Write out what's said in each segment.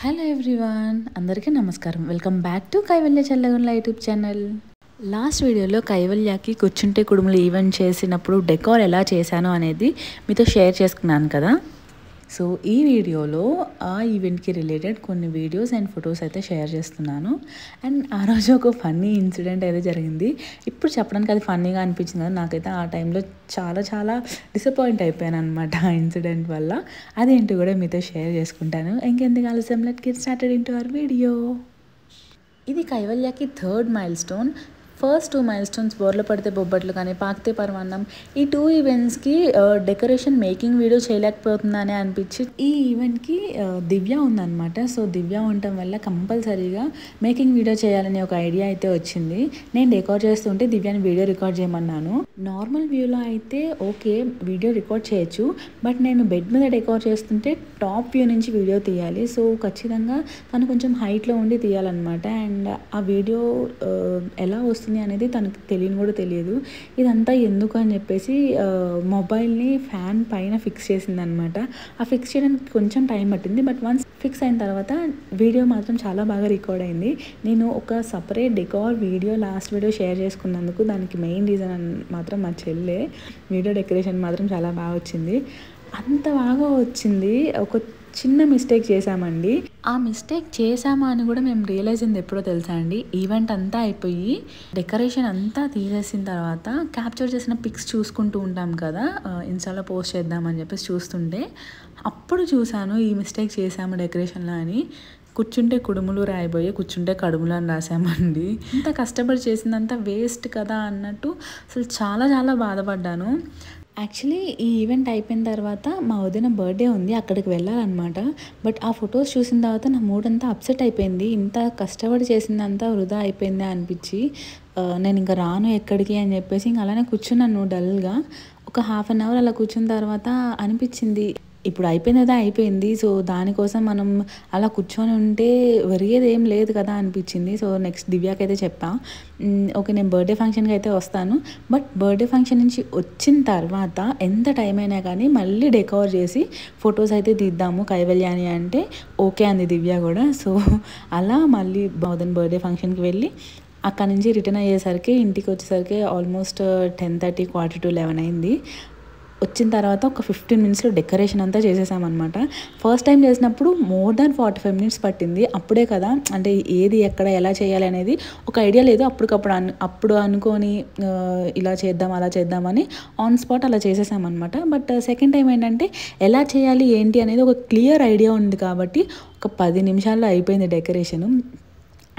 Hello everyone, అందరికీ నమస్కారం. Welcome back to Kaivalya Challagundla YouTube channel. Last వీడియోలో కైవల్యకి కూర్చుంటే కుడుములు ఈవెంట్ చేసినప్పుడు డెకార్ ఎలా చేశాను అనేది మీతో షేర్ చేసుకున్నాను కదా. సో ఈ వీడియోలో ఆ ఈవెంట్కి రిలేటెడ్ కొన్ని వీడియోస్ అండ్ ఫొటోస్ అయితే షేర్ చేస్తున్నాను. అండ్ ఆ రోజు ఒక ఫన్నీ ఇన్సిడెంట్ అయితే జరిగింది. ఇప్పుడు చెప్పడానికి అది ఫన్నీగా అనిపించింది కదా, నాకైతే ఆ టైంలో చాలా డిసప్పాయింట్ అయిపోయాను అనమాట ఆ ఇన్సిడెంట్ వల్ల. అదేంటి కూడా మీతో షేర్ చేసుకుంటాను. ఇంకెందుకు ఆలస్యం, let's get started into our video. ఇది కైవల్యకి third milestone. First 2 milestones బోర్లో పడితే బొబ్బట్లు కానీ పాకితే పరమాన్నం, ఈ 2 ఈవెంట్స్కి డెకరేషన్ మేకింగ్ వీడియో చేయలేకపోతుందని అనిపించి ఈ ఈవెంట్కి దివ్య ఉందన్నమాట. సో దివ్య ఉండటం వల్ల కంపల్సరీగా మేకింగ్ వీడియో చేయాలనే ఒక ఐడియా అయితే వచ్చింది. నేను డెకార్ చేస్తుంటే దివ్యాని వీడియో రికార్డ్ చేయమన్నాను. నార్మల్ వ్యూలో అయితే ఓకే వీడియో రికార్డ్ చేయొచ్చు, బట్ నేను బెడ్ మీద డెకార్ చేస్తుంటే టాప్ వ్యూ నుంచి వీడియో తీయాలి. సో ఖచ్చితంగా తను కొంచెం హైట్లో ఉండి తీయాలన్నమాట. అండ్ ఆ వీడియో ఎలా వస్తుంది అనేది తనకు తెలియదు. ఇదంతా ఎందుకు అని చెప్పేసి మొబైల్ని ఫ్యాన్ పైన ఫిక్స్ చేసిందనమాట. ఆ ఫిక్స్ చేయడానికి కొంచెం టైం పట్టింది, బట్ వన్స్ ఫిక్స్ అయిన తర్వాత వీడియో మాత్రం చాలా బాగా రికార్డ్ అయింది. నేను ఒక separate decor video last video share చేసుకున్నందుకు దానికి మెయిన్ రీజన్ మాత్రం మా చెల్లె. వీడియో డెకరేషన్ మాత్రం చాలా బాగా వచ్చింది. అంత బాగా వచ్చింది. ఒక చిన్న మిస్టేక్ చేశామండి. ఆ మిస్టేక్ చేశామా అని కూడా మేము రియలైజ్ అయింది ఎప్పుడో తెలుసా అండి. ఈవెంట్ అంతా అయిపోయి డెకరేషన్ అంతా తీసేసిన తర్వాత క్యాప్చర్ చేసిన పిక్స్ చూసుకుంటూ ఉంటాం కదా, ఇన్స్టాలో పోస్ట్ చేద్దామని చెప్పేసి చూస్తుంటే అప్పుడు చూశాను ఈ మిస్టేక్ చేశాము డెకరేషన్లో అని. కూర్చుంటే కుడుములు రాయబోయే కూర్చుంటే కడుములు అని రాసామండి. ఇంత కష్టపడి చేసిందంతా వేస్ట్ కదా అన్నట్టు అసలు చాలా బాధపడ్డాను. యాక్చువల్లీ ఈ ఈవెంట్ అయిపోయిన తర్వాత మా వదిన బర్త్డే ఉంది, అక్కడికి వెళ్ళాలన్నమాట. బట్ ఆ ఫొటోస్ చూసిన తర్వాత నా మూడ్ అంతా అప్సెట్ అయిపోయింది. ఇంత కష్టపడి చేసిందంతా వృధా అయిపోయిందా అనిపించి నేను ఇంకా రాను ఎక్కడికి అని చెప్పేసి ఇంక అలానే కూర్చున్నాను డల్గా. ఒక హాఫ్ అన్ అవర్ అలా కూర్చున్న తర్వాత అనిపించింది ఇప్పుడు అయిపోయింది. సో దానికోసం మనం అలా కూర్చొని ఉంటే ఒరిగేది ఏం లేదు కదా అనిపించింది. సో నెక్స్ట్ దివ్యాకి అయితే చెప్పా, ఓకే నేను బర్త్డే ఫంక్షన్కి అయితే వస్తాను, బట్ బర్త్డే ఫంక్షన్ నుంచి వచ్చిన తర్వాత ఎంత టైం అయినా కానీ మళ్ళీ డెకార్ చేసి ఫొటోస్ అయితే తీద్దాము కైవల్యాని అంటే ఓకే అంది దివ్య కూడా. సో అలా మళ్ళీ బర్త్డే ఫంక్షన్కి వెళ్ళి అక్కడ నుంచి రిటర్న్ అయ్యేసరికి ఇంటికి వచ్చేసరికి ఆల్మోస్ట్ 10:30 11 అయింది. వచ్చిన తర్వాత ఒక 15 మినిట్స్లో డెకరేషన్ అంతా చేసేసామన్నమాట. ఫస్ట్ టైం చేసినప్పుడు మోర్ దాన్ 45 మినిట్స్ పట్టింది. అప్పుడే కదా అంటే ఏది ఎక్కడ ఎలా చేయాలి అనేది ఒక ఐడియా లేదు. అప్పుడు అనుకొని ఇలా చేద్దాం అలా చేద్దామని ఆన్ స్పాట్ అలా చేసేసామన్నమాట. బట్ సెకండ్ టైం ఏంటంటే ఎలా చేయాలి ఏంటి అనేది ఒక క్లియర్ ఐడియా ఉంది కాబట్టి ఒక 10 నిమిషాల్లో అయిపోయింది డెకరేషను.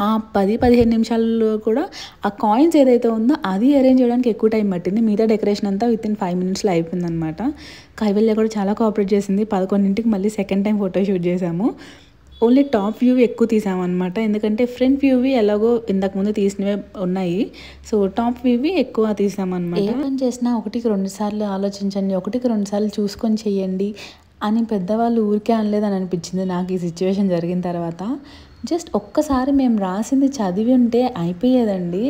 ఆ 10-15 నిమిషాల్లో కూడా ఆ కాయిన్స్ ఏదైతే ఉందో అది అరేంజ్ చేయడానికి ఎక్కువ టైం పట్టింది. మిగతా డెకరేషన్ అంతా వితిన్ 5 మినిట్స్లో అయిపోయిందనమాట. కైవల్య కూడా చాలా కోఆపరేట్ చేసింది. 11ంటికి మళ్ళీ సెకండ్ టైం ఫోటో షూట్ చేసాము. ఓన్లీ టాప్ వ్యూ ఎక్కువ తీసామన్నమాట, ఎందుకంటే ఫ్రంట్ వ్యూవి ఎలాగో ఇంతకుముందు తీసినవే ఉన్నాయి. సో టాప్ వ్యూవి ఎక్కువ తీసామన్నమాట. ఏ పని చేసినా 1-2 సార్లు ఆలోచించండి, 1-2 సార్లు చూసుకొని చెయ్యండి అని పెద్దవాళ్ళు ఊరికే అనలేదని అనిపించింది నాకు ఈ సిచ్యువేషన్ జరిగిన తర్వాత. జస్ట్ ఒక్కసారి మేము రాసింది చదివి ఉంటే అయిపోయేదండి.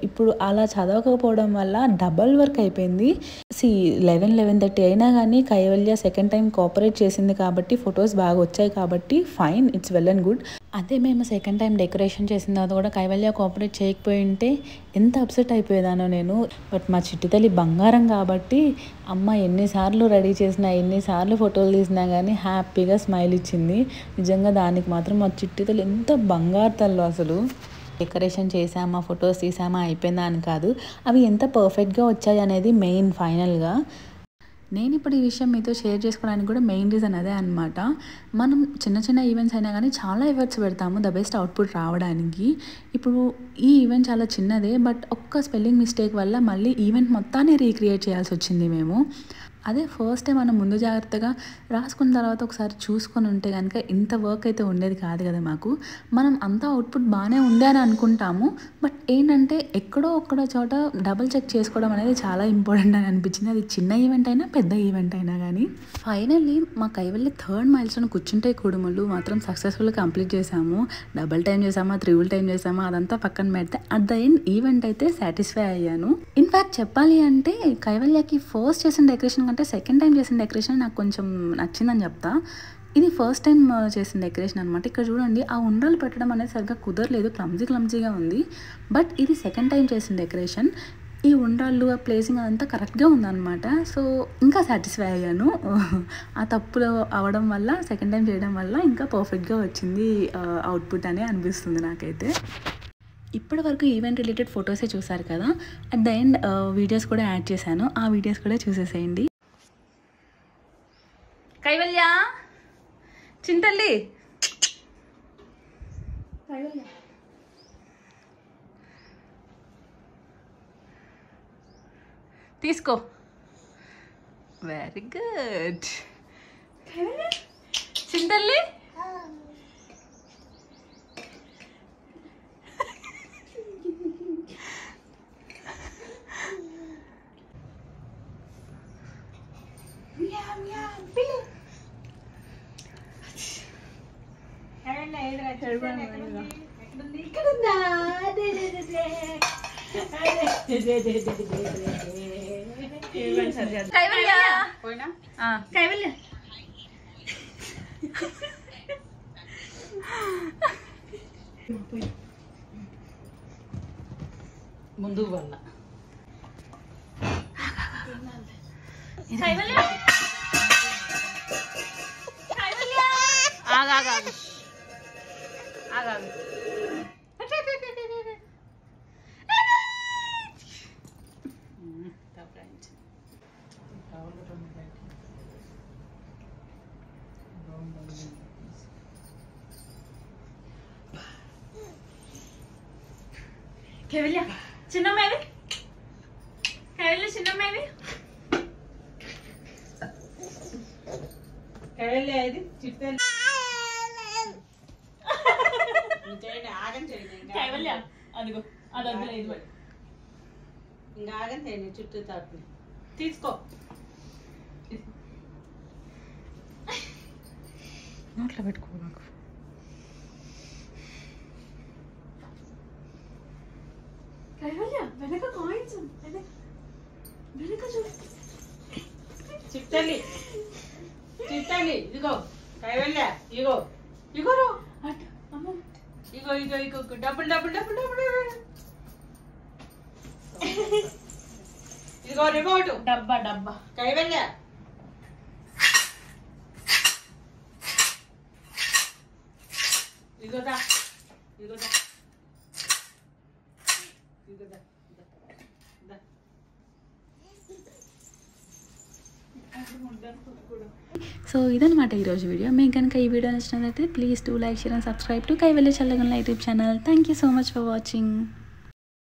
ఇప్పుడు అలా చదవకపోవడం వల్ల డబల్ వర్క్ అయిపోయింది. 11-11:30 అయినా కానీ కైవల్య సెకండ్ టైం కోఆపరేట్ చేసింది కాబట్టి ఫొటోస్ బాగా వచ్చాయి కాబట్టి fine, it's well and good. అదే మేము సెకండ్ టైం డెకరేషన్ చేసిన తర్వాత కూడా కైవల్య కోఆపరేట్ చేయకపోయి ఉంటే ఎంత అప్సెట్ అయిపోయేదానో నేను. బట్ మా చిట్టి తల్లి బంగారం కాబట్టి అమ్మ ఎన్నిసార్లు రెడీ చేసినా ఎన్నిసార్లు ఫోటోలు తీసినా కానీ హ్యాపీగా స్మైల్ ఇచ్చింది. నిజంగా దానికి మాత్రం మా చిట్టి తల్లి ఎంత బంగారు తల్లి అసలు. డెకరేషన్ చేసామా ఫొటోస్ తీసామా అయిపోయిందా అని కాదు, అవి ఎంత పర్ఫెక్ట్గా వచ్చాయి అనేది మెయిన్. ఫైనల్గా నేను ఇప్పుడు ఈ విషయం మీతో షేర్ చేసుకోవడానికి కూడా మెయిన్ రీజన్ అదే అనమాట. మనం చిన్న ఈవెంట్స్ అయినా కానీ చాలా ఎఫర్ట్స్ పెడతాము ద బెస్ట్ అవుట్పుట్ రావడానికి. ఇప్పుడు ఈ ఈవెంట్ చాలా చిన్నదే, బట్ ఒక్క స్పెల్లింగ్ మిస్టేక్ వల్ల మళ్ళీ ఈవెంట్ మొత్తాన్ని రీక్రియేట్ చేయాల్సి వచ్చింది మేము. అదే ఫస్ట్ టైం మనం ముందు జాగ్రత్తగా రాసుకున్న తర్వాత ఒకసారి చూసుకొని ఉంటే కనుక ఇంత వర్క్ అయితే ఉండేది కాదు కదా మాకు. మనం అంతా అవుట్పుట్ బాగానే ఉంది అని అనుకుంటాము, బట్ ఏంటంటే ఎక్కడో ఒక్కడ చోట డబుల్ చెక్ చేసుకోవడం అనేది చాలా ఇంపార్టెంట్ అని అనిపించింది. అది చిన్న ఈవెంట్ అయినా పెద్ద ఈవెంట్ అయినా కానీ. ఫైనల్లీ మా కైవల్య థర్డ్ మైల్స్టోన్ కూర్చుంటే కుడుములు మాత్రం సక్సెస్ఫుల్గా కంప్లీట్ చేసాము. డబుల్ టైం చేసామా, త్రిబుల్ టైం చేసామా అదంతా పక్కన పెడితే అట్ ద ఎండ్ ఈవెంట్ అయితే సాటిస్ఫై అయ్యాను. ఇన్ఫ్యాక్ట్ చెప్పాలి అంటే కైవల్యకి ఫస్ట్ చేసిన డెకరేషన్ కంటే సెకండ్ టైం చేసిన డెకరేషన్ నాకు కొంచెం నచ్చిందని చెప్తా. ఇది ఫస్ట్ టైం చేసిన డెకరేషన్ అనమాట. ఇక్కడ చూడండి ఆ ఉండ్రాలు పెట్టడం అనేది సరిగ్గా కుదరలేదు, క్లమ్జీగా ఉంది. బట్ ఇది సెకండ్ టైం చేసిన డెకరేషన్. ఈ ఉండ్రాళ్ళు ఆ ప్లేసింగ్ అదంతా కరెక్ట్గా ఉందన్నమాట. సో ఇంకా సాటిస్ఫై అయ్యాను. ఆ తప్పులు అవ్వడం వల్ల సెకండ్ టైం చేయడం వల్ల ఇంకా పర్ఫెక్ట్గా వచ్చింది అవుట్పుట్ అని అనిపిస్తుంది నాకైతే. ఇప్పటి వరకు ఈవెంట్ రిలేటెడ్ ఫొటోసే చూసారు కదా, అట్ ద ఎండ్ వీడియోస్ కూడా యాడ్ చేశాను. ఆ వీడియోస్ కూడా చూసేసేయండి. కైవల్య, చింతల్లి, కైవల్య తీసుకో. Very good. చింతల్లి, కైవల్య ముందు వల్ల కైవల్య ఆగాగు. కైవల్య చిన్నమ్మేవి, కైవల్య చిన్నమ్మేవి. కైవల్య ఇది చిట్టెలు ఆగం చేయండి. కైవల్య అదిగో అది వద్దులేదు, ఇంకా ఆగం చేయండి. చుట్టూ తాపు తీసుకో. నోట్లో పెట్టుకో. నాకు కైవల్య వెనక కాయిన్స్, వెనక చూడు. చిట్టెలి చిట్టెలి ఇదిగో కైవల్య, ఇగో ఇగోరు ఇగో ఇగో ఇగో డబ్బులు డబ్బులు డబ్బులు డబ్బులు. ఇదిగో రిమోట్ డబ్బా డబ్బా. కైవల్య ఇగోదా ఇగోదా ఇగోదా. సో ఇదనమాట ఈరోజు వీడియో. మీకు కనుక ఈ వీడియో నచ్చినట్లయితే please do like, share and subscribe to Kaivalya Challagondla YouTube channel. Thank you so much for watching.